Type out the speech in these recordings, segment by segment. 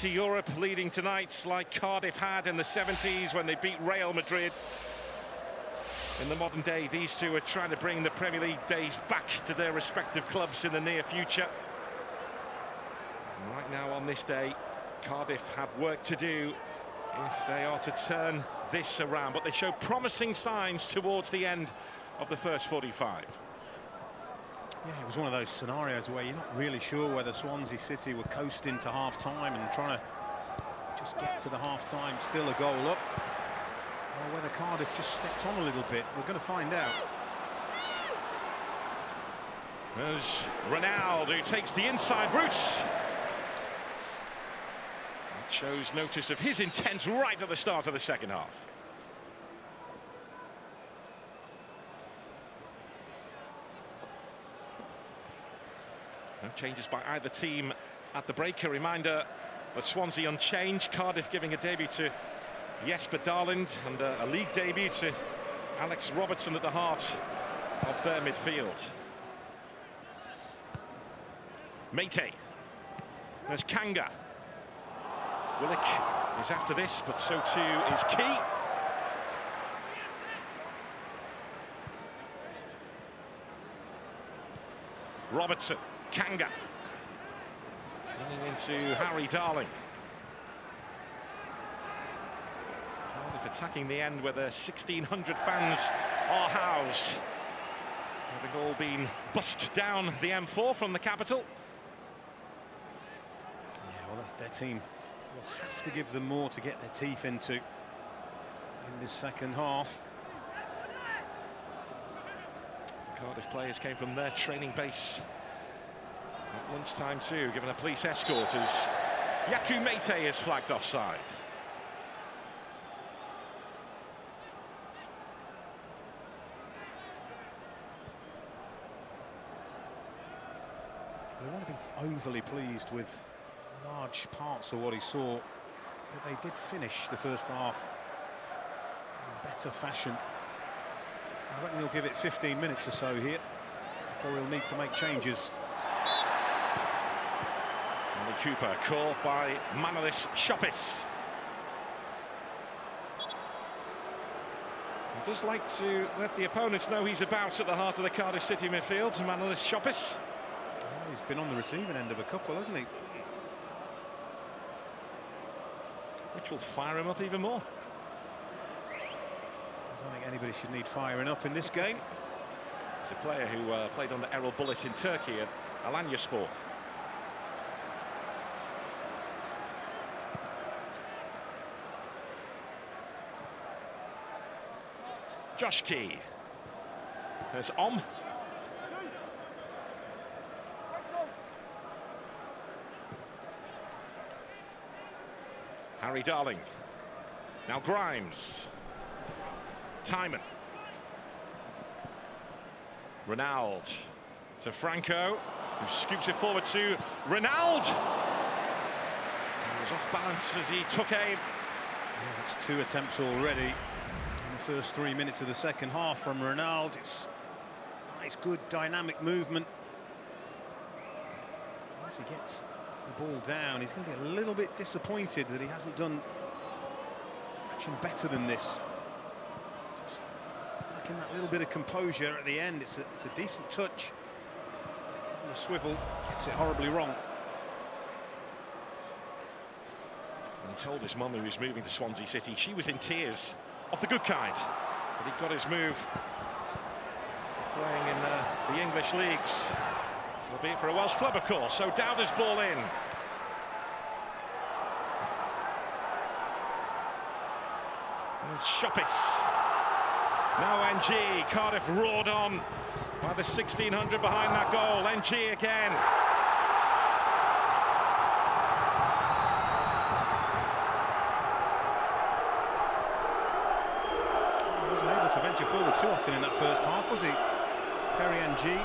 to Europe, leading tonight like Cardiff had in the 70s when they beat Real Madrid. In the modern day, these two are trying to bring the Premier League days back to their respective clubs in the near future. And right now on this day, Cardiff have work to do if they are to turn this around, but they show promising signs towards the end of the first 45. Yeah, it was one of those scenarios where you're not really sure whether Swansea City were coasting to half-time and trying to just get to the half-time, still a goal up, or whether Cardiff just stepped on a little bit. We're going to find out. There's Ronaldo, who takes the inside route. That shows notice of his intent right at the start of the second half. No changes by either team at the break. A reminder that Swansea unchanged. Cardiff giving a debut to Jesper Darland and a league debut to Alex Robertson at the heart of their midfield. Matchday. There's Kanga. Willock is after this, but so too is Key. Robertson. Kanga running into Harry Darling. Cardiff attacking the end where the 1,600 fans are housed, having all been bussed down the M4 from the capital. Yeah, well, their team will have to give them more to get their teeth into in this second half. Cardiff players came from their training base at lunchtime too, given a police escort as Yaku Matchday is flagged offside. They won't have been overly pleased with large parts of what he saw, but they did finish the first half in better fashion. I reckon he'll give it 15 minutes or so here before he'll need to make changes. Cooper caught by Manolis Shopis. He does like to let the opponents know he's about at the heart of the Cardiff City midfield, Manolis Shopis. Oh, he's been on the receiving end of a couple, hasn't he? Which will fire him up even more. I don't think anybody should need firing up in this game. He's a player who played under Erol Bullis in Turkey at Alanyaspor. Josh Key. There's Om. Harry Darling. Now Grimes. Timon. Ronaldo to Franco, who scoops it forward to Ronaldo. He was off balance as he took aim. Yeah, that's 2 attempts already. First 3 minutes of the second half from Ronaldo. It's nice, good, dynamic movement. Once he gets the ball down, he's going to be a little bit disappointed that he hasn't done a fraction better than this. Just lacking that little bit of composure at the end. It's a decent touch. On the swivel, gets it horribly wrong. And he told his mum he was moving to Swansea City. She was in tears. Of the good kind, but he got his move playing in the English leagues, albeit for a Welsh club, of course. So Dowder's ball in. There's Shopis. Now NG. Cardiff roared on by the 1,600 behind that goal. NG again. To venture forward too often in that first half, was he? Perry NG,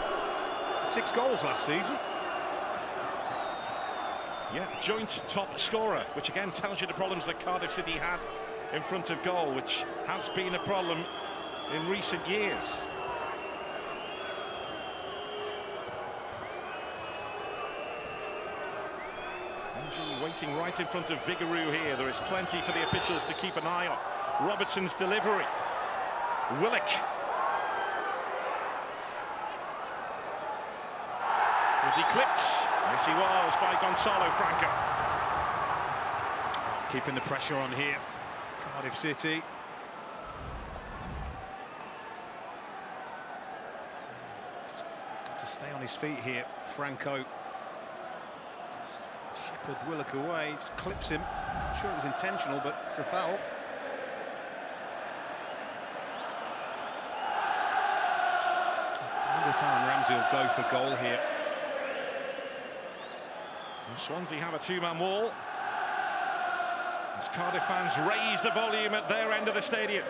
6 goals last season. Yeah, joint top scorer, which again tells you the problems that Cardiff City had in front of goal, which has been a problem in recent years. NG waiting right in front of Vigouroux here. There is plenty for the officials to keep an eye on. Robertson's delivery. Willock. Was he clipped? Yes, he was, by Gonzalo Franco. Keeping the pressure on here, Cardiff City. Just got to stay on his feet here, Franco. Just shepherd Willock away, just clips him. Not sure it was intentional, but it's a foul. I wonder if Aaron Ramsey will go for goal here. And Swansea have a two-man wall. As Cardiff fans raise the volume at their end of the stadium.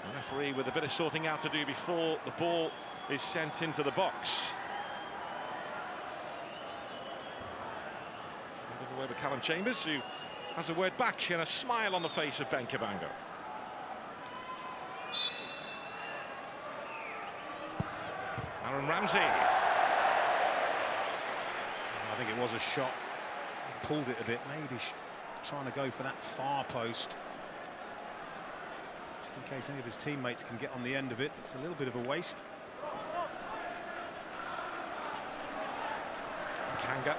The referee with a bit of sorting out to do before the ball is sent into the box. A bit of a word with Callum Chambers, who has a word back and a smile on the face of Ben Cabango. Aaron Ramsey. I think it was a shot. He pulled it a bit, maybe trying to go for that far post. Just in case any of his teammates can get on the end of it. It's a little bit of a waste. Kanga.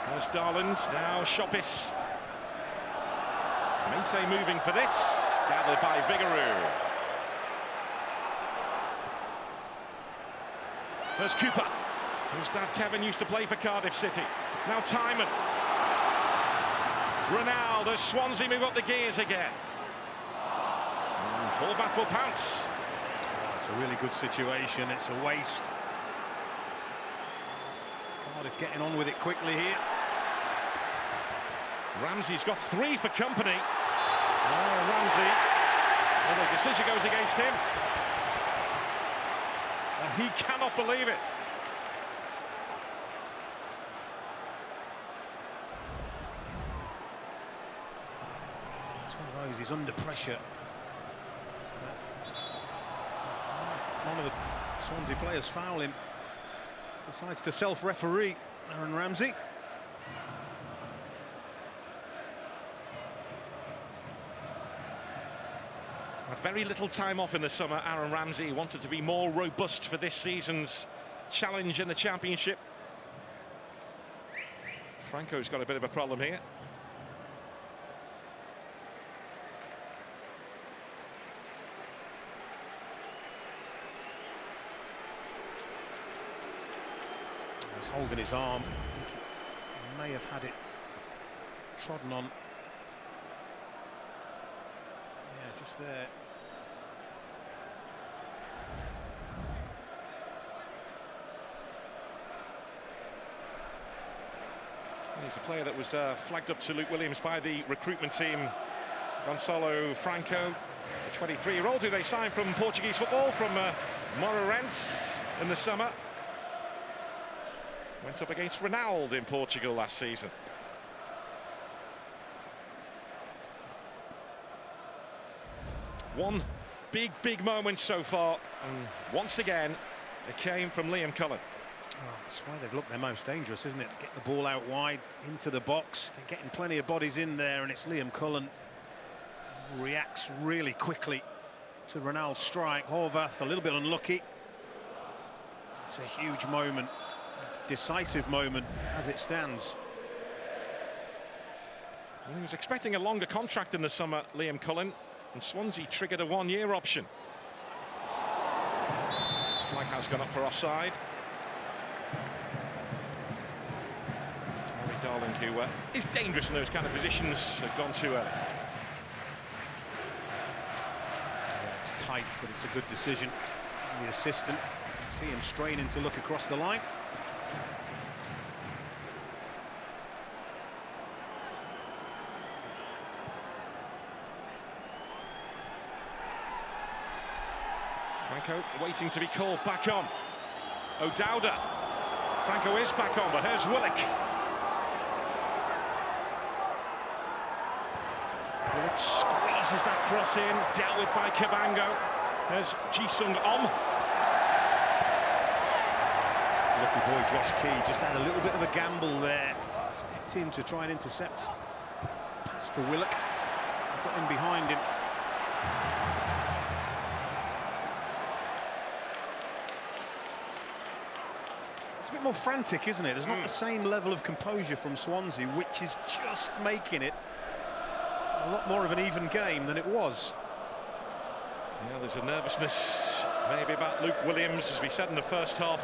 There's Darland, now Shoppis. Mate moving for this, gathered by Vigouroux. There's Cooper, whose dad Kevin used to play for Cardiff City. Now Timon. Ronaldo, does Swansea move up the gears again? Fullback will pounce. Oh, it's a really good situation, it's a waste. Cardiff getting on with it quickly here. Ramsey's got 3 for company. Oh, Ramsey. Well, the decision goes against him. And he cannot believe it. It's one of those, he's under pressure. One of the Swansea players foul him. Decides to self-referee, Aaron Ramsey. Had very little time off in the summer, Aaron Ramsey. Wanted to be more robust for this season's challenge in the Championship. Franco's got a bit of a problem here. He's holding his arm. I think he may have had it trodden on. Yeah, just there. He's a player that was flagged up to Luke Williams by the recruitment team. Gonzalo Franco, the 23-year-old who they signed from Portuguese football, from Moreirense in the summer. Went up against Ronaldo in Portugal last season. One big moment so far, and once again it came from Liam Cullen. Oh, that's why they've looked their most dangerous, isn't it? Get the ball out wide into the box. They're getting plenty of bodies in there, and it's Liam Cullen who reacts really quickly to Ronaldo's strike. Horvath a little bit unlucky. It's a huge moment, decisive moment as it stands. Well, he was expecting a longer contract in the summer, Liam Cullen, and Swansea triggered a one-year option. Flag has gone up for offside. Darling, who is dangerous in those kind of positions, have gone too early. Yeah, it's tight, but it's a good decision. And the assistant, you can see him straining to look across the line. Franco waiting to be called back on. O'Dowda. Franco is back on, but here's Willock. Willock squeezes that cross in, dealt with by Cabango. There's Ji-sung Om. Lucky boy Josh Key just had a little bit of a gamble there. Stepped in to try and intercept. Pass to Willock. Got in behind him. It's a bit more frantic, isn't it? There's not the same level of composure from Swansea, which is just making it a lot more of an even game than it was. Yeah, there's a nervousness maybe about Luke Williams, as we said in the first half.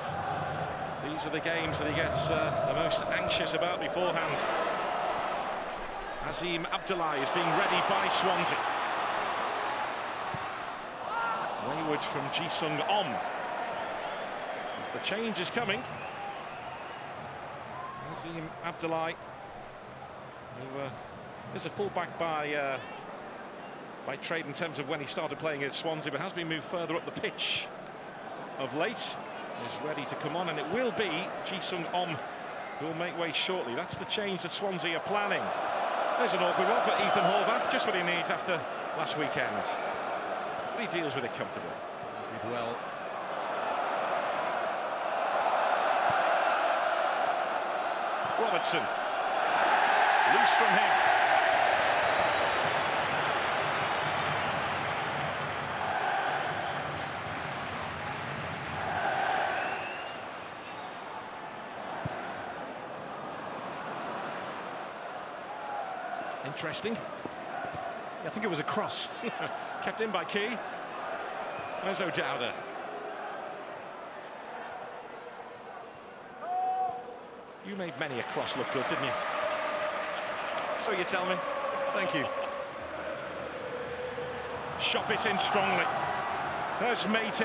These are the games that he gets the most anxious about beforehand. Azim Abdullahi is being ready by Swansea. Wayward from Ji-sung Om. The change is coming. Azim Abdullahi, who is a fullback by trade in terms of when he started playing at Swansea, but has been moved further up the pitch of late. Is ready to come on, and it will be Ji-sung Om who will make way shortly. That's the change that Swansea are planning. There's an awkward one for Ethan Horvath, just what he needs after last weekend. But he deals with it comfortably. He did well. Robertson, loose from him. Interesting. Yeah, I think it was a cross. Kept in by Key. There's O'Dowda. You made many a cross look good, didn't you? So you tell me. Thank you. Shot this in strongly. There's Mate.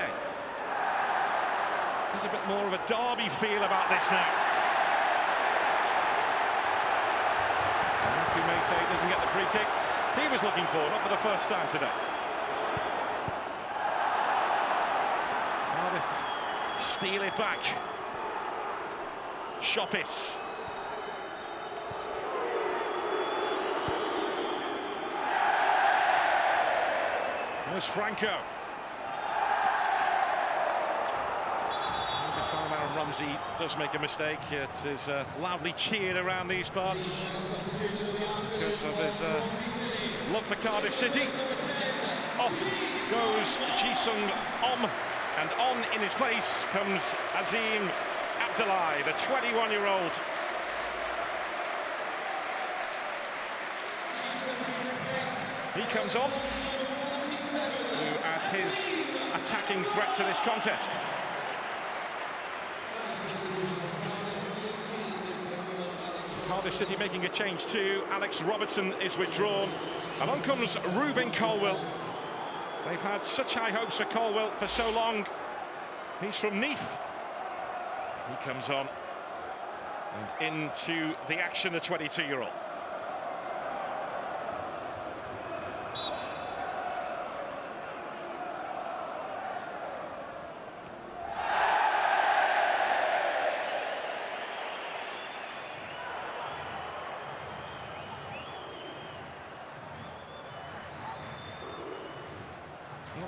There's a bit more of a derby feel about this now. Mate doesn't get the free kick he was looking for, not for the first time today. Cardiff steal it back. Shoppis. There's Franco. Every time Aaron Ramsey does make a mistake, it is loudly cheered around these parts because of his love for Cardiff City. Off goes Ji-sung Om, and on in his place comes Azim Abdullahi, the 21-year-old. He comes on to add his attacking threat to this contest. Cardiff City making a change too. Alex Robertson is withdrawn, and on comes Ruben Colwill. They've had such high hopes for Colwill for so long. He's from Neath. He comes on and into the action, the 22-year-old.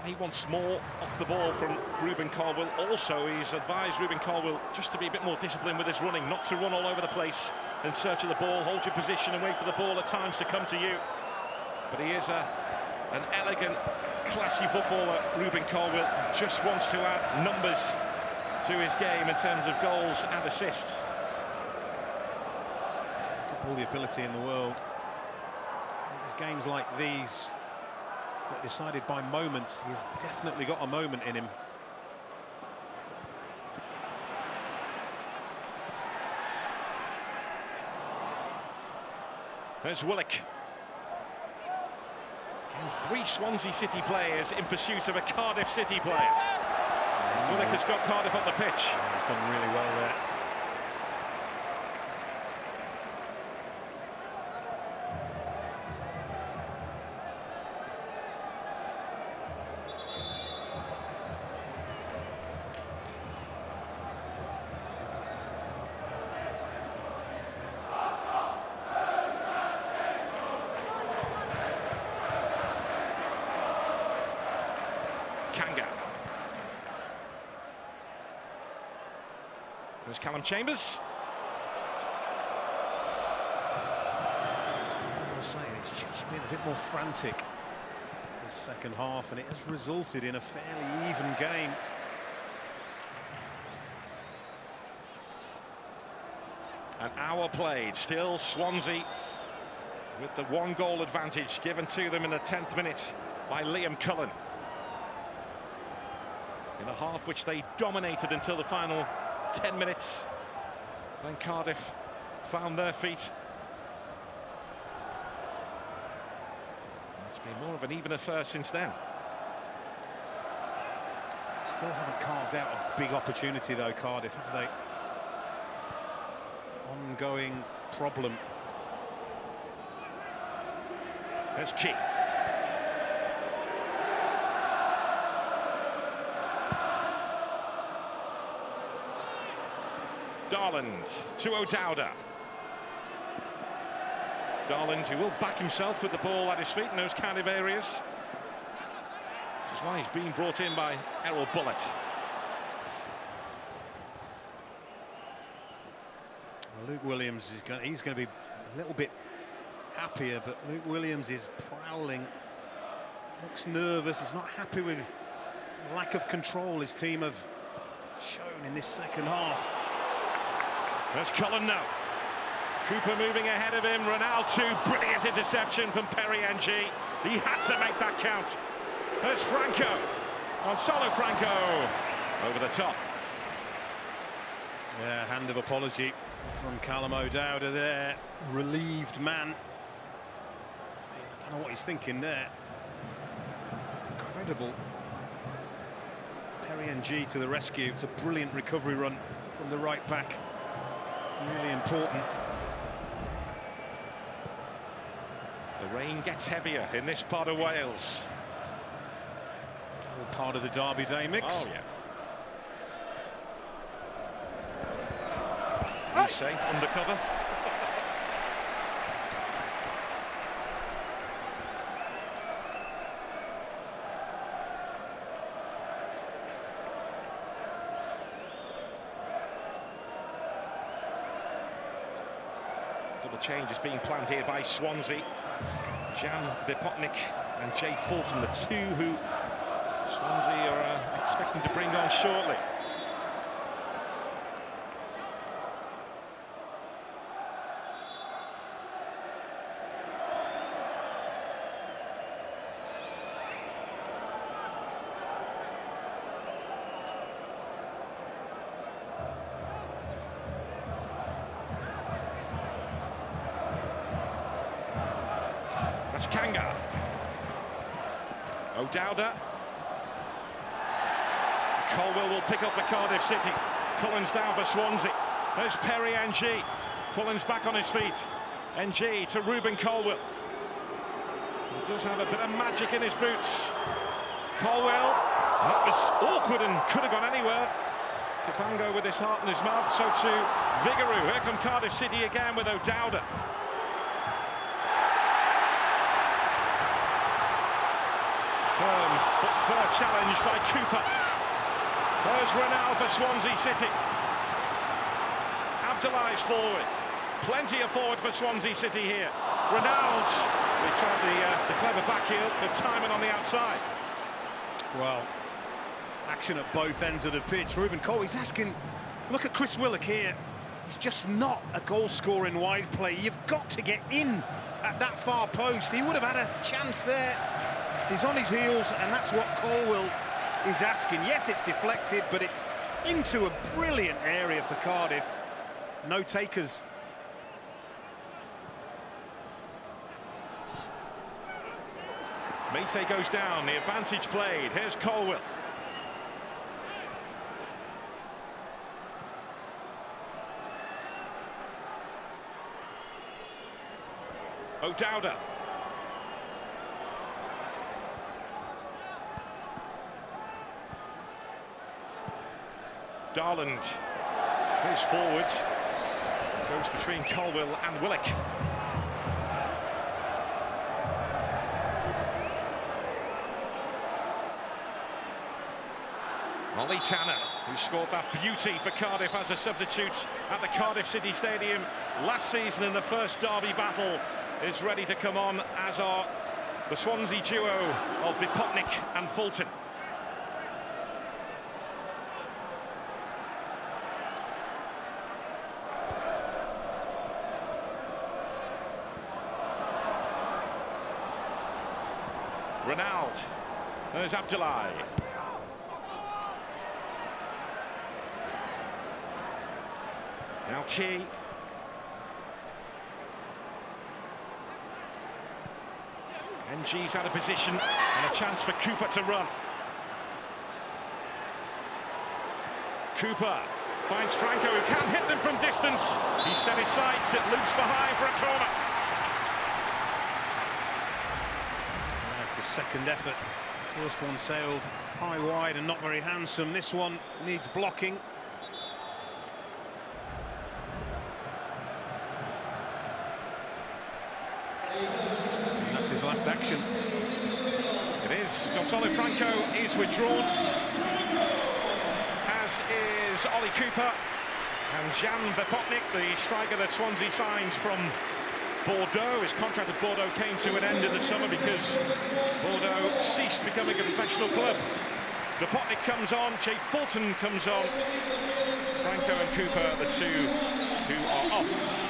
He wants more off the ball from Ruben Colwill. Also, he's advised Ruben Colwill just to be a bit more disciplined with his running, not to run all over the place in search of the ball. Hold your position and wait for the ball at times to come to you. But he is an elegant, classy footballer, Ruben Colwill. Just wants to add numbers to his game in terms of goals and assists. All the ability in the world. There's games like these that decided by moments. He's definitely got a moment in him. There's Willock. And 3 Swansea City players in pursuit of a Cardiff City player. Willock has got Cardiff up the pitch. He's done really well there. There's Callum Chambers. As I was saying, it's just been a bit more frantic this second half, and it has resulted in a fairly even game. An hour played, still Swansea with the 1-goal advantage given to them in the 10th minute by Liam Cullen. In a half which they dominated until the final 10 minutes. Then Cardiff found their feet. It's been more of an even affair since then. Still haven't carved out a big opportunity though, Cardiff, have they? Ongoing problem. There's Key. Darland to O'Dowda. Darland, who will back himself with the ball at his feet in those kind of areas. Which is why he's being brought in by Errol Bullitt. Well, Luke Williams is he's going to be a little bit happier, but Luke Williams is prowling, looks nervous, he's not happy with the lack of control his team have shown in this second half. There's Cullen now. Cooper moving ahead of him. Ronaldo, brilliant interception from Perry NG. He had to make that count. There's Franco. Gonzalo Franco over the top. Yeah, hand of apology from Callum O'Dowda there. Relieved man. I don't know what he's thinking there. Incredible. Perry NG to the rescue. It's a brilliant recovery run from the right back. Really important. The rain gets heavier in this part of Wales. All part of the Derby Day mix. Oh, yeah. You say, undercover. Double change is being planned here by Swansea. Jan Vipotnik and Jay Fulton, the two who Swansea are expecting to bring on shortly. That's Kanga. O'Dowda. Colwell will pick up for Cardiff City. Cullen's down for Swansea. There's Perry NG. Cullen's back on his feet. NG to Ruben Colwell. He does have a bit of magic in his boots. Colwell. That was awkward and could have gone anywhere. Kapango with his heart in his mouth. So too Vigouroux. Here come Cardiff City again with O'Dowda. Firm but fair challenge by Cooper. There's Ronaldo for Swansea City. Abdullah's forward. Plenty of forward for Swansea City here. Ronaldo. They tried the clever back heel, but timing on the outside. Well, action at both ends of the pitch. Ruben Colwell, he's asking, look at Chris Willock here. He's just not a goal-scoring wide play. You've got to get in at that far post. He would have had a chance there. He's on his heels, and that's what Colwell is asking. Yes, it's deflected, but it's into a brilliant area for Cardiff. No takers. Mate goes down, the advantage played. Here's Colwell. O'Dowda. Darland is forward, goes between Colwell and Willock. Ollie Tanner. who scored that beauty for Cardiff as a substitute at the Cardiff City Stadium last season in the first derby battle, is ready to come on, as are the Swansea duo of Vipotnik and Fulton. Ronald, there's Abdullahi. Now Key. NG's out of position and a chance for Cooper to run. Cooper finds Franco, who can hit them from distance. He set his sights, it loops behind for a corner. That's a second effort. First one sailed high wide and not very handsome. This one needs blocking. That's his last action. It is. Gonzalo Franco is withdrawn, as is Ollie Cooper. And Jan Vipotnik, the striker that Swansea signed from Bordeaux. His contract at Bordeaux came to an end in the summer because Bordeaux ceased becoming a professional club. Vipotnik comes on, Jay Fulton comes on. Franco and Cooper, the two who are off.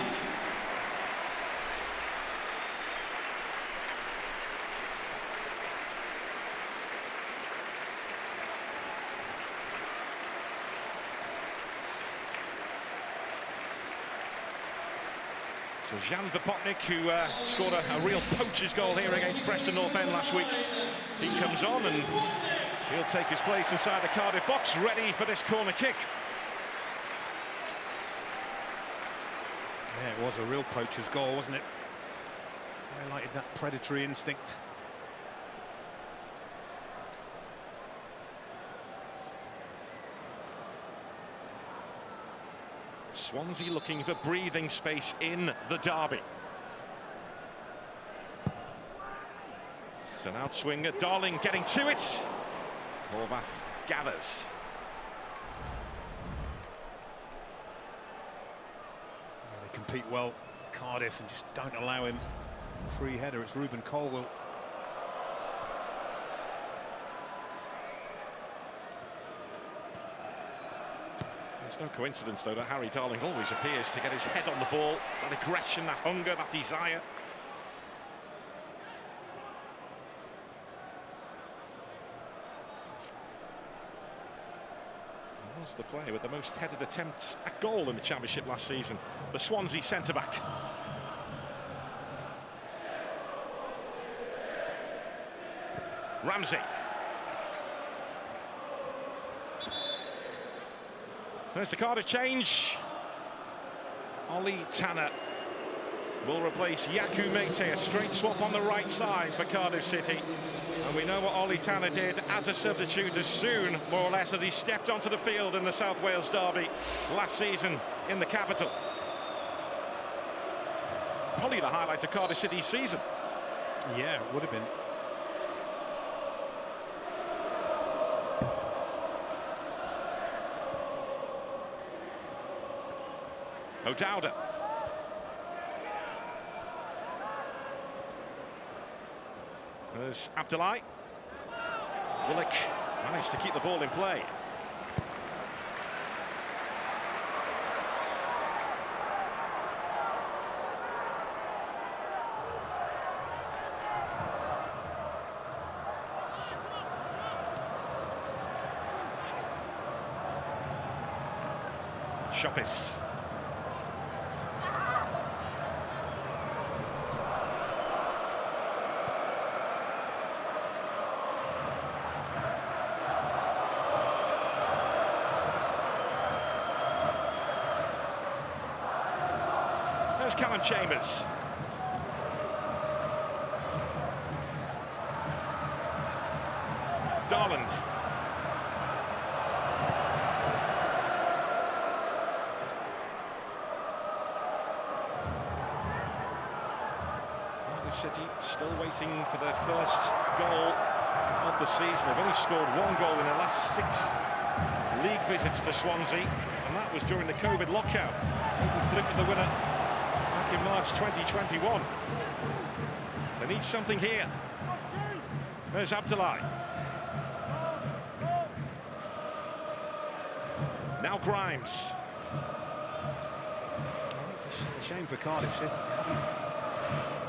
So Jan Vipotnik, who scored a real poacher's goal here against Preston North End last week, he comes on and he'll take his place inside the Cardiff box, ready for this corner kick. Yeah, it was a real poacher's goal, wasn't it? Highlighted that predatory instinct. Swansea looking for breathing space in the derby. It's an outswinger, Darling getting to it. Horvath gathers. Yeah, they compete well, Cardiff, and just don't allow him a free header. It's Ruben Colwell. It's no coincidence, though, that Harry Darling always appears to get his head on the ball. That aggression, that hunger, that desire. He was the player with the most headed attempts at goal in the Championship last season, the Swansea centre-back. Ramsey. There's the Cardiff change. Ollie Tanner will replace Yaku Mete, a straight swap on the right side for Cardiff City. And we know what Ollie Tanner did as a substitute as soon, more or less, as he stepped onto the field in the South Wales derby last season in the capital. Probably the highlight of Cardiff City's season. Yeah, it would have been. O'Dowda. There's Abdullahi. Willick managed to keep the ball in play. Shoppis. There's Callum Chambers. Darland. Cardiff City still waiting for their first goal of the season. They've only scored one goal in their last 6 league visits to Swansea, and that was during the COVID lockout. Open flip with the winner back in March 2021. They need something here. There's Abdullahi. Now Grimes. It's a shame for Cardiff City. They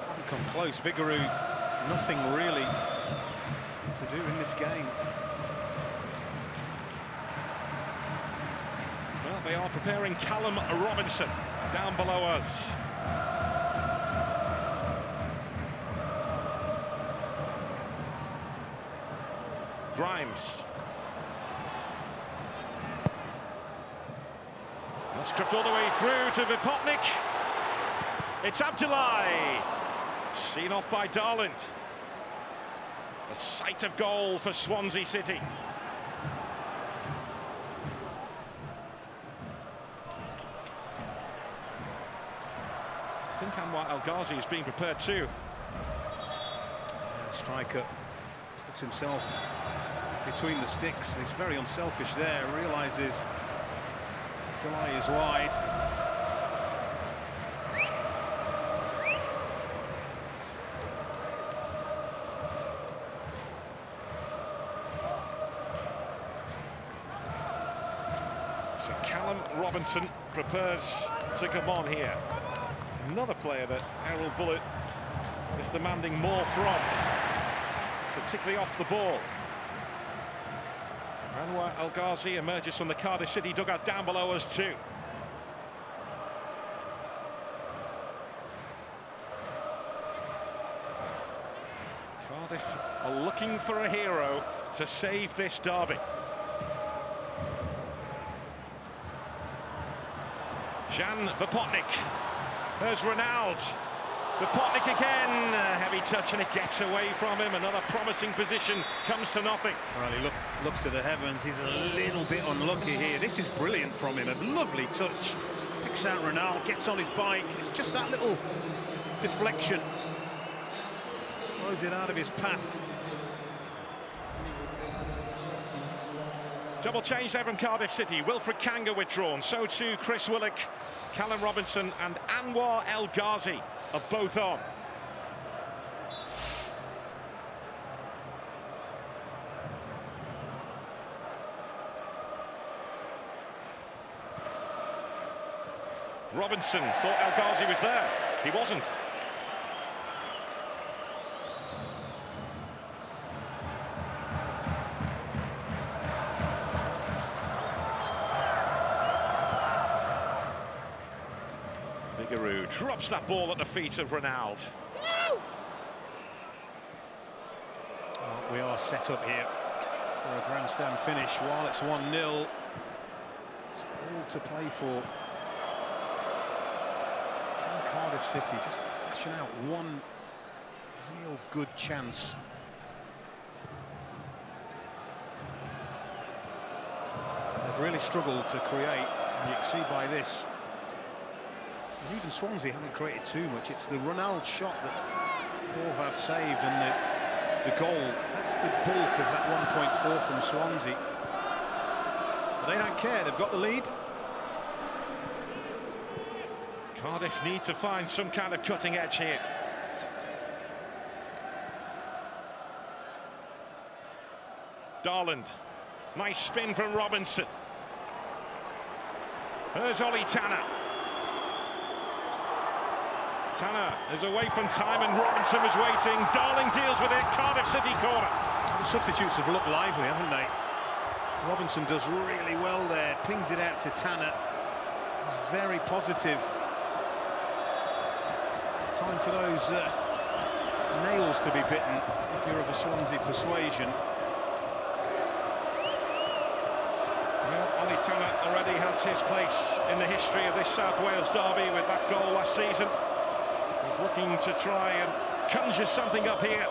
haven't come close. Vigouroux, nothing really to do in this game. Well, they are preparing Callum Robinson down below us. Grimes. That's crept all the way through to Vipotnik. It's Abdullahi. Seen off by Darland. A sight of goal for Swansea City. I think Anwar El Ghazi is being prepared too. Striker puts himself between the sticks. He's very unselfish there. Realises Abdullahi is wide. So Callum Robinson prepares to come on here. Another player that Errol Bullitt is demanding more from, particularly off the ball. Anwar El Ghazi emerges from the Cardiff City dugout down below us too. Cardiff are looking for a hero to save this derby. Jan Vipotnik. There's Ronald. Vipotnik again. A heavy touch and it gets away from him. Another promising position comes to nothing. Well, he looks to the heavens. He's a little bit unlucky here. This is brilliant from him. A lovely touch. Picks out Ronald, gets on his bike. It's just that little deflection. Throws it out of his path. Double change there from Cardiff City. Wilfred Kanga withdrawn. So too Chris Willock, Callum Robinson and Anwar El Ghazi are both on. Robinson thought El Ghazi was there. He wasn't. Vigouroux drops that ball at the feet of Ronald. Well, we are set up here for a grandstand finish while it's 1-0. It's all to play for. Can Cardiff City just fashion out one real good chance? They've really struggled to create, and you can see by this. And even Swansea haven't created too much. It's the Ronald shot that Horvath saved, and the goal. That's the bulk of that 1.4 from Swansea. But they don't care. They've got the lead. Cardiff need to find some kind of cutting edge here. Darland. Nice spin from Robinson. There's Ollie Tanner. Tanner is away from time and Robinson was waiting. Darling deals with it. Cardiff City corner. The substitutes have looked lively, haven't they? Robinson does really well there. Pings it out to Tanner. He's very positive. Time for those nails to be bitten if you're of a Swansea persuasion. Well, Ollie Tanner already has his place in the history of this South Wales derby with that goal last season. He's looking to try and conjure something up here.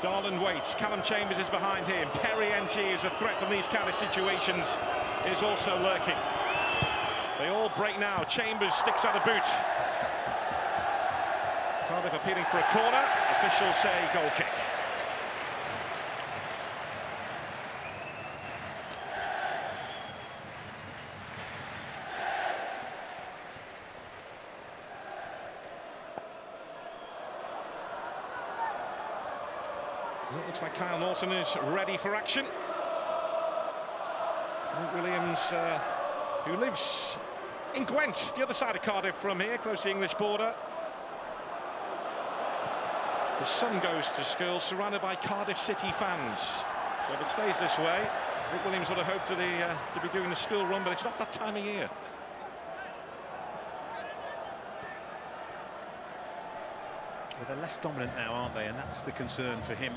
Darland waits. Callum Chambers is behind him. Perry NG is a threat from these kind of situations, is also lurking. They all break now. Chambers sticks out a boot. Cardiff appealing for a corner. Officials say goal kick. It looks like Kyle Norton is ready for action. Luke Williams, who lives in Gwent, the other side of Cardiff from here, close to the English border. The son goes to school surrounded by Cardiff City fans. So if it stays this way, Luke Williams would have hoped to be doing the school run, but it's not that time of year. Well, they're less dominant now, aren't they? And that's the concern for him.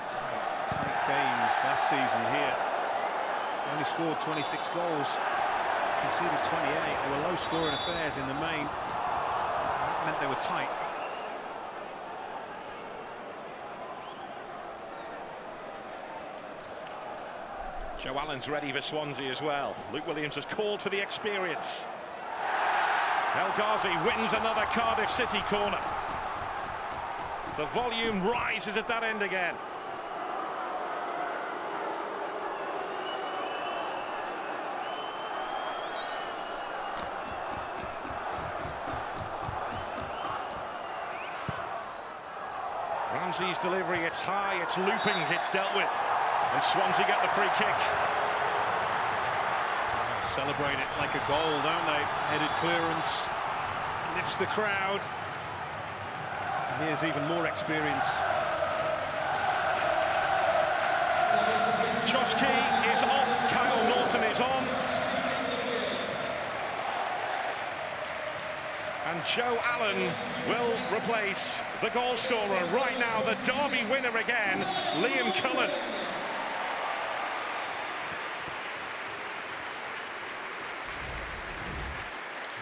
Tight games last season here. They only scored 26 goals, conceded 28. They were low-scoring affairs in the main. That meant they were tight. Joe Allen's ready for Swansea as well. Luke Williams has called for the experience. El Ghazi wins another Cardiff City corner. The volume rises at that end again. Ramsey's delivery, it's high, it's looping, it's dealt with. And Swansea get the free kick. Celebrate it like a goal, don't they? Headed clearance, lifts the crowd. And here's even more experience. Josh Key is off, Kyle Norton is on. And Joe Allen will replace the goal scorer. Right now, the Derby winner again, Liam Cullen.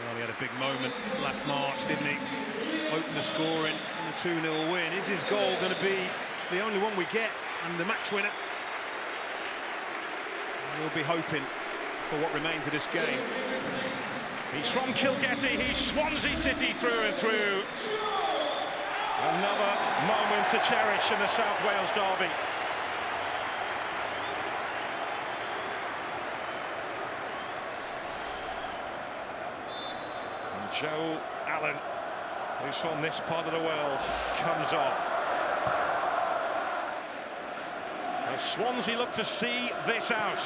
Well, he had a big moment last March, didn't he? Opened the scoring in the 2-0 win. Is his goal going to be the only one we get and the match winner? We'll be hoping for what remains of this game. He's from Kilgetty, he's Swansea City through and through. Another moment to cherish in the South Wales derby. Joe Allen, who's from this part of the world, comes on. As Swansea look to see this out.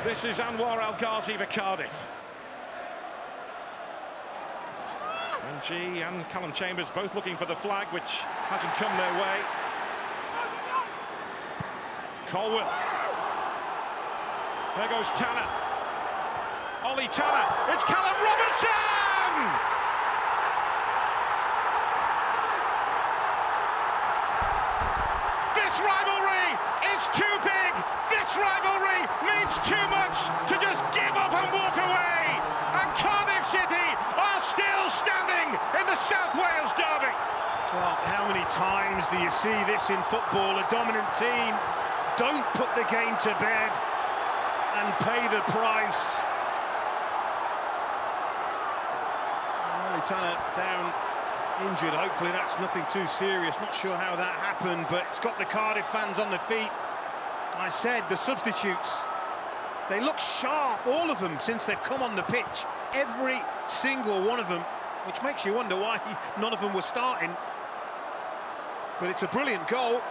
This is Anwar El Ghazi for Cardiff. And G and Callum Chambers both looking for the flag, which hasn't come their way. Colwell. There goes Tanner. Ollie Tanner, it's Callum Robinson! This rivalry is too big! This rivalry means too much to just give up and walk away! And Cardiff City are still standing in the South Wales derby! Well, how many times do you see this in football? A dominant team don't put the game to bed and pay the price. Tanner down injured. Hopefully that's nothing too serious. Not sure how that happened, but it's got the Cardiff fans on their feet. I said the substitutes, they look sharp, all of them, since they've come on the pitch. Every single one of them, which makes you wonder why none of them were starting. But it's a brilliant goal.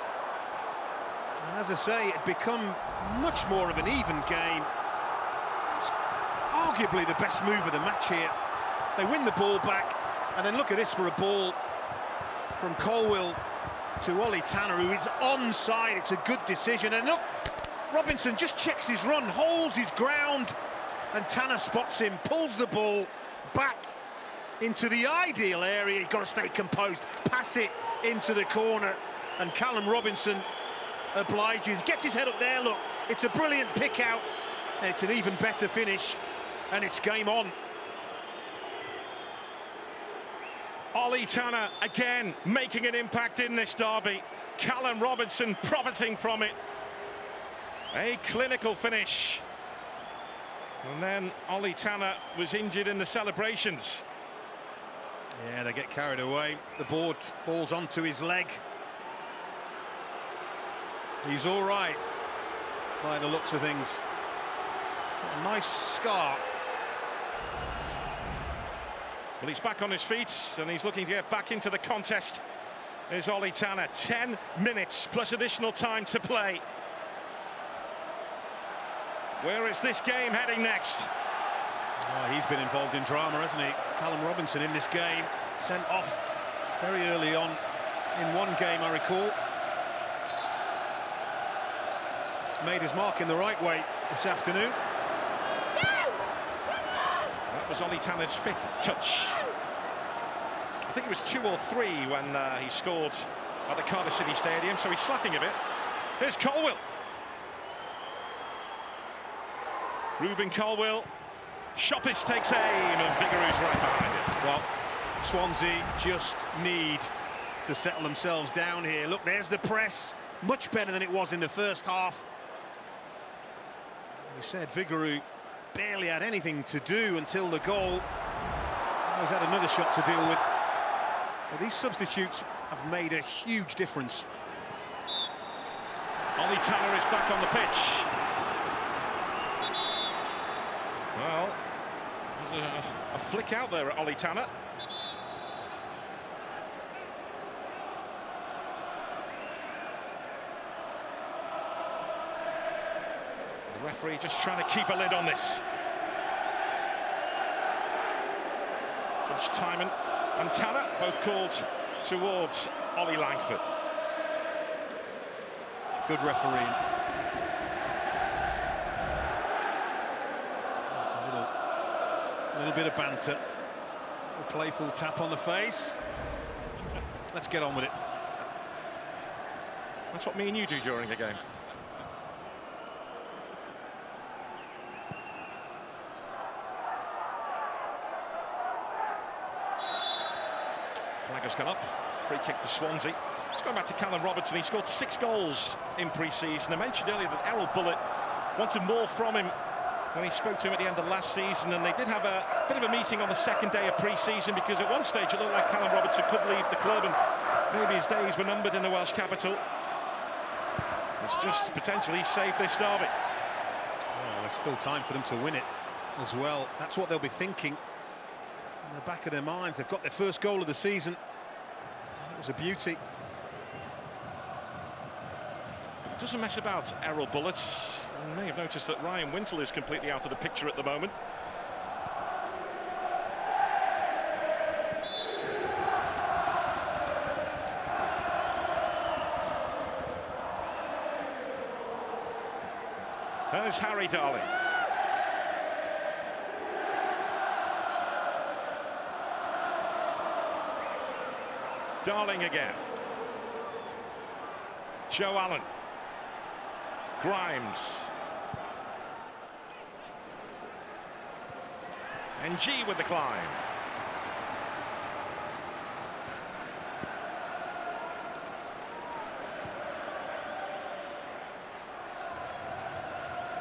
And as I say, it's become much more of an even game. It's arguably the best move of the match here. They win the ball back, and then look at this for a ball from Colwell to Ollie Tanner, who is onside. It's a good decision. And look, Robinson just checks his run, holds his ground, and Tanner spots him, pulls the ball back into the ideal area. You've got to stay composed, pass it into the corner, and Callum Robinson obliges, gets his head up there. Look, it's a brilliant pick out, and it's an even better finish, and it's game on. Ollie Tanner again making an impact in this derby. Callum Robinson profiting from it. A clinical finish. And then Ollie Tanner was injured in the celebrations. Yeah, they get carried away. The board falls onto his leg. He's all right by the looks of things. Got a nice scar. Well, he's back on his feet and he's looking to get back into the contest. Here's Ollie Tanner. 10 minutes plus additional time to play. Where is this game heading next? Oh, he's been involved in drama, hasn't he? Callum Robinson in this game, sent off very early on in one game, I recall. Made his mark in the right way this afternoon. That was Ollie Tanner's 5th touch. I think it was 2 or 3 when he scored at the Cardiff City Stadium, so he's slacking a bit. Here's Colwill. Ruben Colwill. Shoppis takes aim and Vigouroux's right behind it. Well, Swansea just need to settle themselves down here. Look, there's the press. Much better than it was in the first half. We said Vigouroux barely had anything to do until the goal. He's had another shot to deal with. Well, these substitutes have made a huge difference. Ollie Tanner is back on the pitch. Well, there's a flick out there at Ollie Tanner. The referee just trying to keep a lid on this. Judge Timon and Tanner both called towards Ollie Langford. Good refereeing. That's a little bit of banter. A playful tap on the face. Let's get on with it. That's what me and you do during a game. Flag has gone up. Free kick to Swansea. Let's go back to Callum Robertson. He scored 6 goals in pre-season. I mentioned earlier that Errol Bullitt wanted more from him when he spoke to him at the end of last season, and they did have a bit of a meeting on the second day of pre-season, because at one stage it looked like Callum Robertson could leave the club and maybe his days were numbered in the Welsh capital. It's just potentially saved this derby. Well, there's still time for them to win it as well. That's what they'll be thinking in the back of their minds. They've got their first goal of the season. It was a beauty. It doesn't mess about, Errol Bullitt. You may have noticed that Ryan Wintle is completely out of the picture at the moment. There's Harry Darling. Darling again. Joe Allen. Grimes. NG with the climb.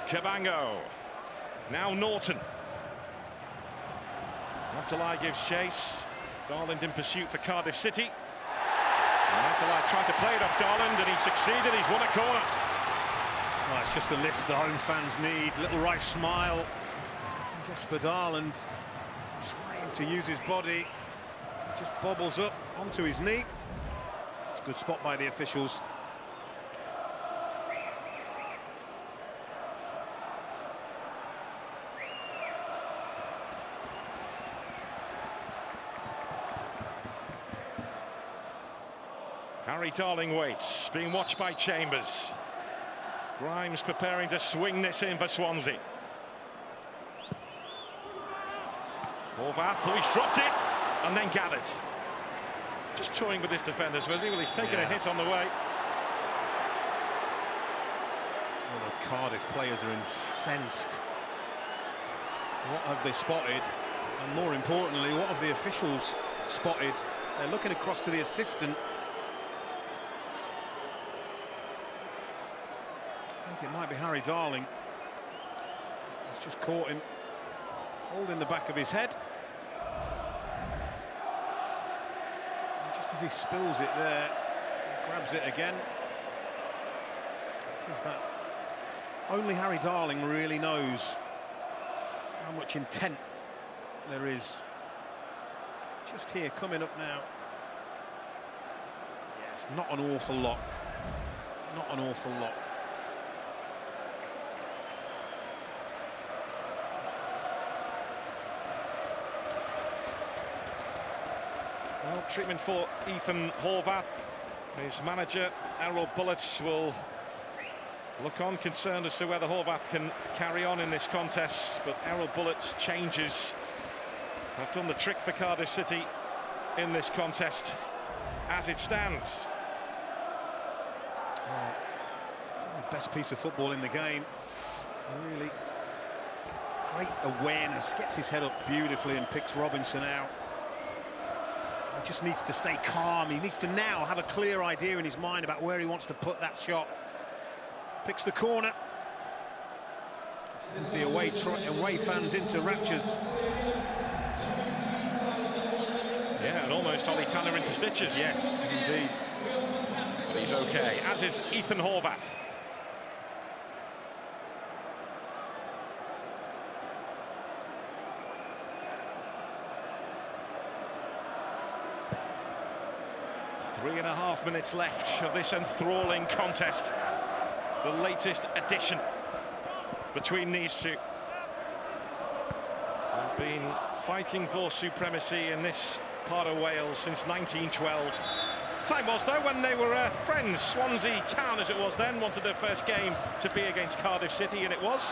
Cabango. Now Norton. Abdullahi gives chase. Darland in pursuit for Cardiff City. And Abdullahi tried to play it off Darland, and he succeeded. He's won a corner. Well, it's just the lift the home fans need. Little right smile. Jesper Darland trying to use his body. Just bobbles up onto his knee. It's a good spot by the officials. Harry Darling waits, being watched by Chambers. Grimes preparing to swing this in for Swansea. Horvath, he's dropped it and then gathered. Just toying with his defenders, was he? Well, he's taken a hit on the way. Well, the Cardiff players are incensed. What have they spotted? And more importantly, what have the officials spotted? They're looking across to the assistant. I think it might be Harry Darling. He's just caught him holding the back of his head. And just as he spills it there, grabs it again. It is that only Harry Darling really knows how much intent there is just here coming up now. Yes, not an awful lot. Not an awful lot. Well, treatment for Ethan Horvath. His manager, Errol Bullets, will look on, concerned as to whether Horvath can carry on in this contest. But Errol Bullets' changes have done the trick for Cardiff City in this contest as it stands. The best piece of football in the game. Really great awareness, gets his head up beautifully and picks Robinson out. He just needs to stay calm. He needs to now have a clear idea in his mind about where he wants to put that shot. Picks the corner. This is the away fans into raptures. Yeah, and almost Ollie Tanner into stitches. Yes, indeed. But he's okay, as is Ethan Horvath. Three and a half minutes left of this enthralling contest. The latest addition between these two. They've been fighting for supremacy in this part of Wales since 1912. Time was, though, when they were friends. Swansea Town, as it was then, wanted their first game to be against Cardiff City, and it was.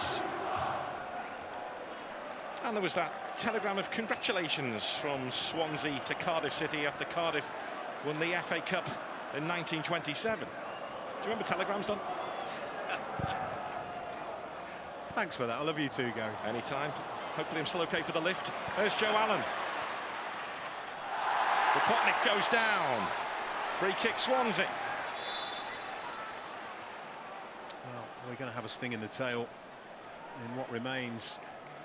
And there was that telegram of congratulations from Swansea to Cardiff City after Cardiff won the FA Cup in 1927. Do you remember telegrams, Don? Thanks for that. I love you too, Gary. Anytime. Hopefully I'm still okay for the lift. There's Joe Allen. Potnik goes down. Free kick Swansea. Well, we're going to have a sting in the tail in what remains.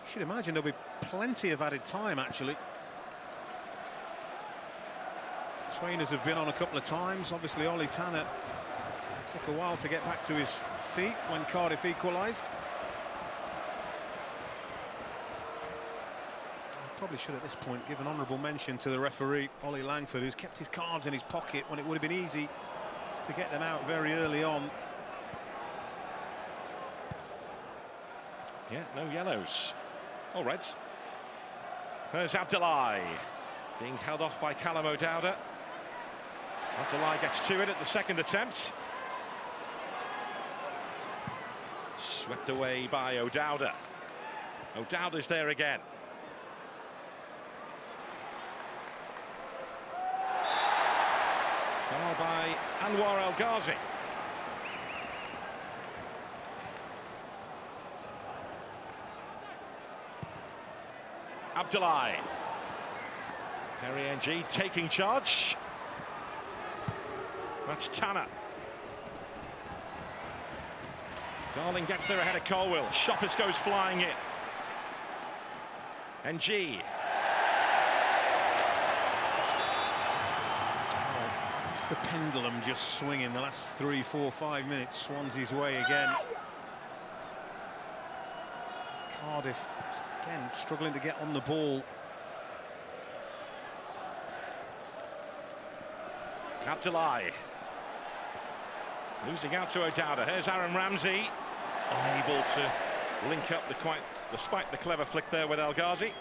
You should imagine there'll be plenty of added time, actually. Trainers have been on a couple of times. Obviously, Ollie Tanner took a while to get back to his feet when Cardiff equalised. Probably should at this point give an honourable mention to the referee, Ollie Langford, who's kept his cards in his pocket when it would have been easy to get them out very early on. Yeah, no yellows. Or reds. There's Abdullahi being held off by Callum O'Dowda. Abdullahi gets to it at the second attempt. Swept away by O'Dowda. O'Dowda's there again. Foul by Anwar El Ghazi. Abdullahi. Perry NG taking charge. That's Tanner. Darling gets there ahead of Colwill. Shoppers goes flying in. NG. It's the pendulum just swinging the last 3, 4, 5 minutes Swansea's way again. Cardiff again struggling to get on the ball. Abdullahi losing out to O'Dowda. Here's Aaron Ramsey, unable to link up despite the clever flick there with El Ghazi.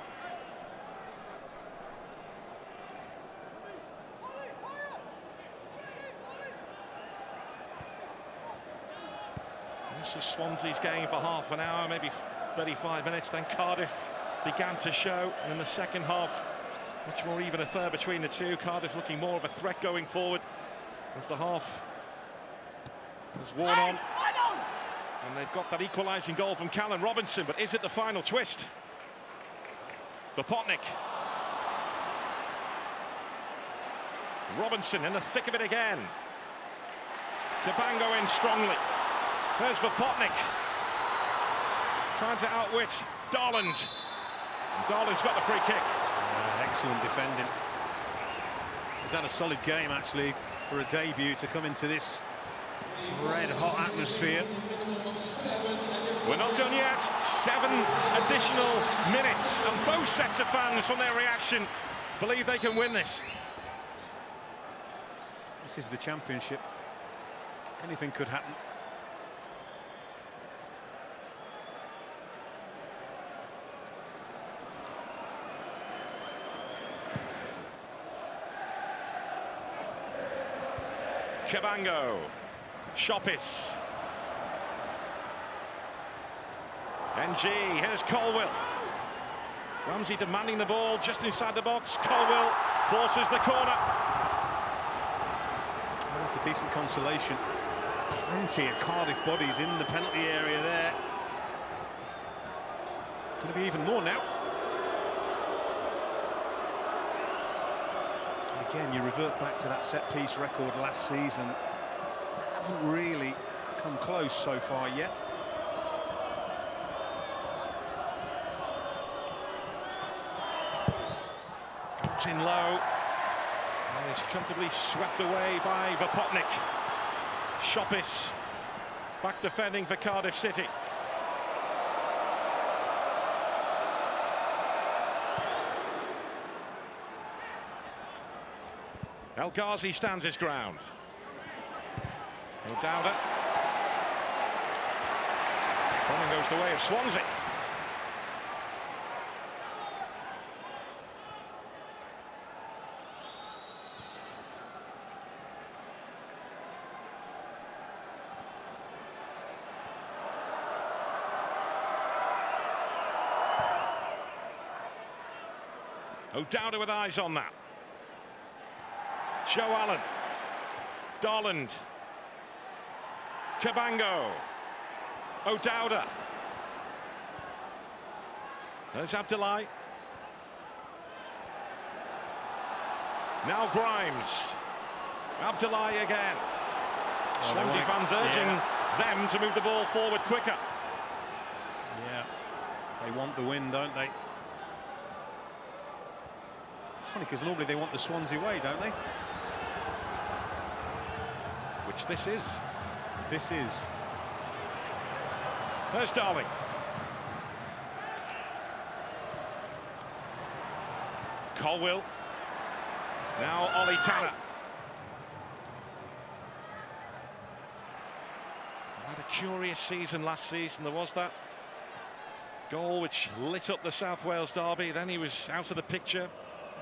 This was Swansea's game for half an hour, maybe 35 minutes. Then Cardiff began to show, and in the second half, much more even affair between the two. Cardiff looking more of a threat going forward as the half was worn on. And they've got that equalising goal from Callum Robinson, but is it the final twist? Potnik. Robinson in the thick of it again. Cabango in strongly. There's Potnik. Trying to outwit Darland. Darland's got the free kick. Excellent defending. He's had a solid game, actually, for a debut to come into this red-hot atmosphere. We're not done yet. 7 additional minutes, and both sets of fans, from their reaction, believe they can win this. This is the Championship. Anything could happen. Cabango, Shoppis, NG, here's Colwill. Ramsey demanding the ball just inside the box. Colwill forces the corner. Well, that's a decent consolation. Plenty of Cardiff bodies in the penalty area there. Going to be even more now. Again, you revert back to that set-piece record last season. Haven't really come close so far yet. Comes in low. And is comfortably swept away by Vopotnik. Shoppis back defending for Cardiff City. El Ghazi stands his ground. O'Dowda. Coming goes the way of Swansea. O'Dowda with eyes on that. Joe Allen, Darland, Cabango, O'Dowda. There's Abdullahi. Now Grimes. Abdullahi again. Swansea fans urging them to move the ball forward quicker. Yeah, they want the win, don't they? It's funny because normally they want the Swansea way, don't they? Which this is. This is. There's Darling. Colwill. Now Ollie Tanner. Had a curious season last season. There was that goal which lit up the South Wales derby. Then he was out of the picture.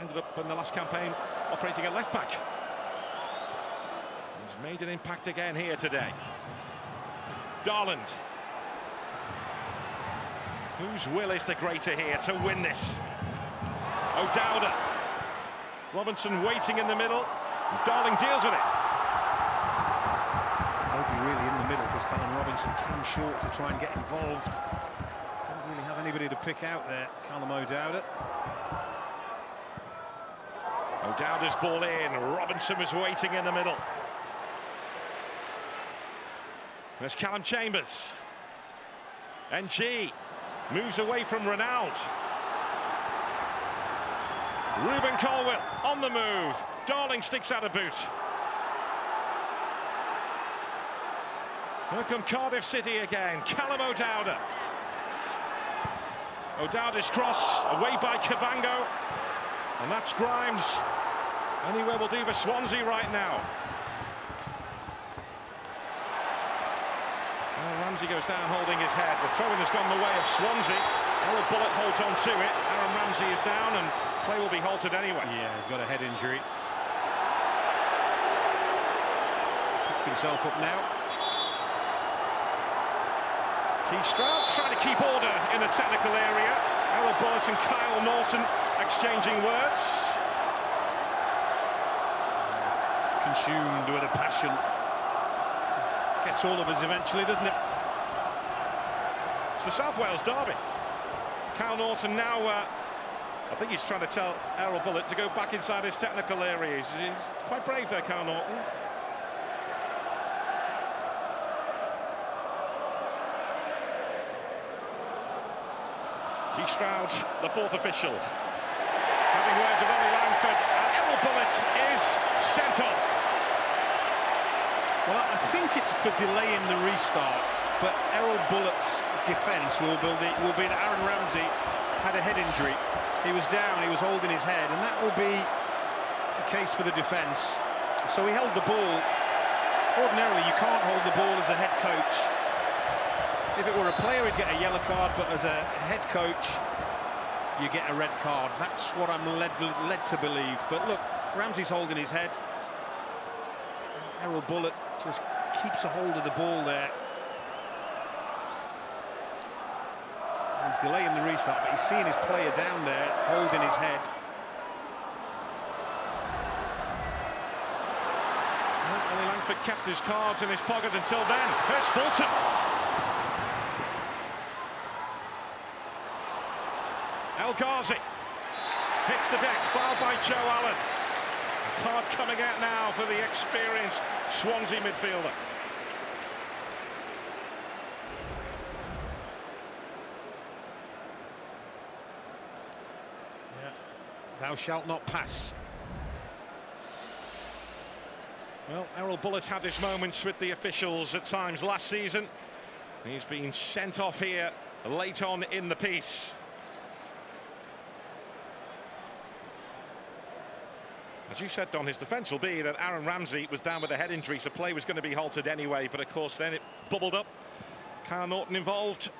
Ended up in the last campaign operating at left back. He's made an impact again here today. Darland. Whose will is the greater here to win this? O'Dowda. Robinson waiting in the middle. Darling deals with it. They'll be really in the middle because Callum Robinson came short to try and get involved. Don't really have anybody to pick out there, Callum O'Dowda. O'Dowda's ball in. Robinson was waiting in the middle. There's Callum Chambers. NG moves away from Ronald. Ruben Colwill on the move. Darling sticks out a boot. Here come Cardiff City again. Callum O'Dowda. O'Dowda's cross away by Cabango. And that's Grimes. Anywhere will do for Swansea right now. Ramsey goes down holding his head. The throw-in has gone the way of Swansea. Errol Bullitt holds on to it. Aaron Ramsey is down and play will be halted anyway. Yeah, he's got a head injury. Picked himself up now. Keith Stroud trying to keep order in the technical area. Errol Bullitt and Kyle Norton exchanging words. Consumed with a passion. Gets all of us eventually, doesn't it? It's the South Wales derby. Kyle Norton now, I think he's trying to tell Errol Bullitt to go back inside his technical area. He's quite brave there, Kyle Norton. Keith Stroud, the fourth official, having words with Ollie Langford, and Errol Bullitt is sent off. Well, I think it's for delaying the restart, but Errol Bullitt's defence will be that Aaron Ramsey had a head injury He was down, he was holding his head, and that will be the case for the defence. So he held the ball. Ordinarily, you can't hold the ball as a head coach. If it were a player, he'd get a yellow card, but as a head coach, you get a red card. That's what I'm led to believe. But look, Ramsey's holding his head. Errol Bullitt just keeps a hold of the ball there. He's delaying the restart, but he's seeing his player down there, holding his head. Well, Langford kept his cards in his pocket until then. There's Fulton. El Ghazi hits the deck, fouled by Joe Allen. A card coming out now for the experienced Swansea midfielder. Thou shalt not pass. Well, Errol Bullitt had his moments with the officials at times last season. He's been sent off here late on in the piece. As you said, Don, his defence will be that Aaron Ramsey was down with a head injury, so play was going to be halted anyway, but of course then it bubbled up. Kyle Norton involved.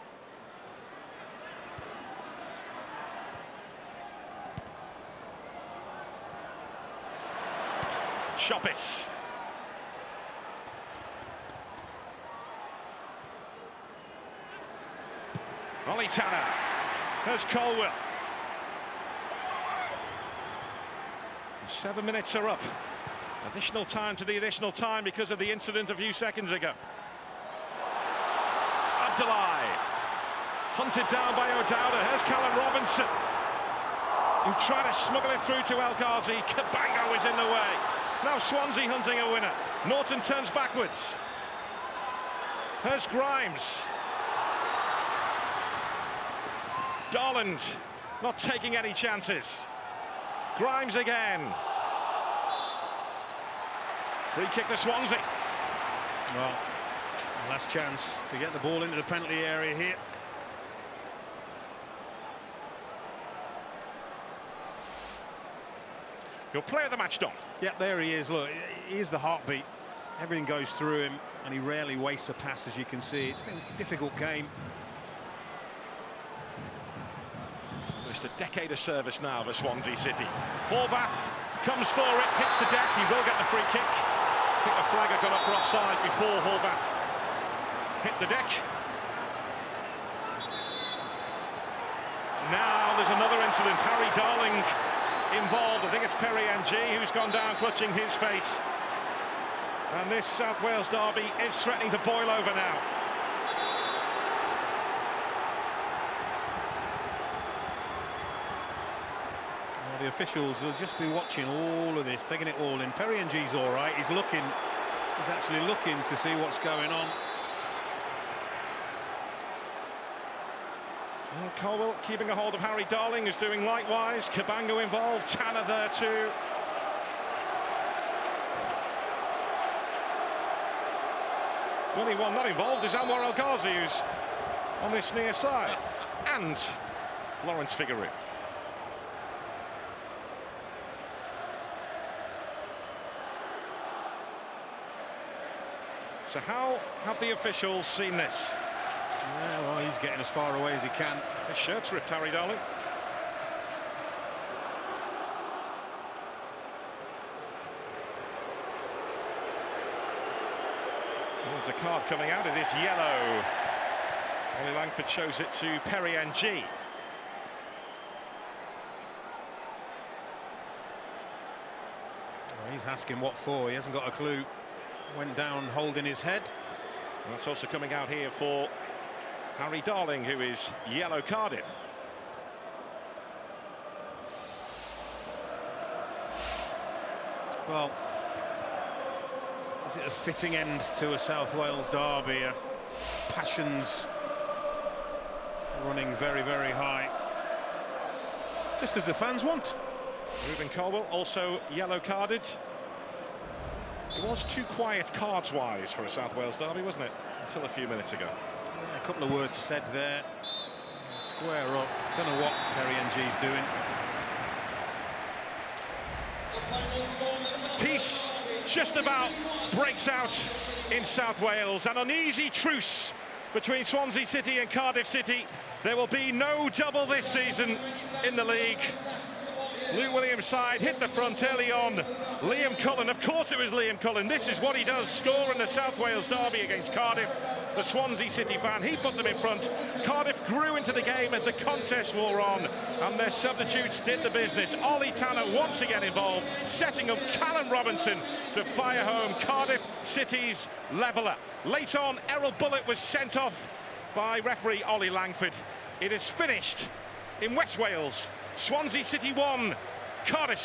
Shoppis. Ollie Tanner. There's Colwell. 7 minutes are up. Additional time to the additional time because of the incident a few seconds ago. Abdullahi. Hunted down by O'Dowda. Here's Callum Robinson, who tried to smuggle it through to El Ghazi. Cabango is in the way. Now Swansea hunting a winner. Norton turns backwards. Here's Grimes. Darland not taking any chances. Grimes again. Free kick to Swansea. Well, last chance to get the ball into the penalty area here. Your player of the match, Don. Yep, there he is. Look, he is the heartbeat. Everything goes through him, and he rarely wastes a pass, as you can see. It's been a difficult game. Almost a decade of service now for Swansea City. Horvath comes for it, hits the deck. He will get the free kick. I think the flag had gone up for offside before Horvath hit the deck. Now there's another incident. Harry Darling involved. I think it's Perry Ng who's gone down clutching his face. And this South Wales derby is threatening to boil over now. Well, the officials will just be watching all of this, taking it all in. Perry Ng's all right. He's actually looking to see what's going on. Well, Colwell keeping a hold of Harry Darling, who's doing likewise. Cabango involved, Tanner there too. The only one not involved is Anwar El Ghazi, who's on this near side, and Lawrence Figueroa. So how have the officials seen this? Yeah, well, he's getting as far away as he can. His shirt's ripped, Harry Darling. There's a card coming out. It is yellow. Ollie Langford shows it to Perry Ng. Well, he's asking what for. He hasn't got a clue. Went down holding his head. And that's also coming out here for Harry Darling, who is yellow carded. Well, is it a fitting end to a South Wales derby? Passions running very, very high. Just as the fans want. Ruben Colwell also yellow carded. It was too quiet cards-wise for a South Wales derby, wasn't it? Until a few minutes ago. Yeah, a couple of words said there. Square up. Don't know what Perry Ng's doing. just about breaks out in South Wales. An uneasy truce between Swansea City and Cardiff City. There will be no double this season in the league. Lou Williams' side hit the front early on. Liam Cullen, of course it was Liam Cullen. This is what he does, score in the South Wales derby against Cardiff. The Swansea City fan, he put them in front. Cardiff grew into the game as the contest wore on, and their substitutes did the business. Ollie Tanner once again involved, setting up Callum Robinson to fire home Cardiff City's leveller. Late on, Errol Bullitt was sent off by referee Ollie Langford. It is finished in West Wales. Swansea City 1, Cardiff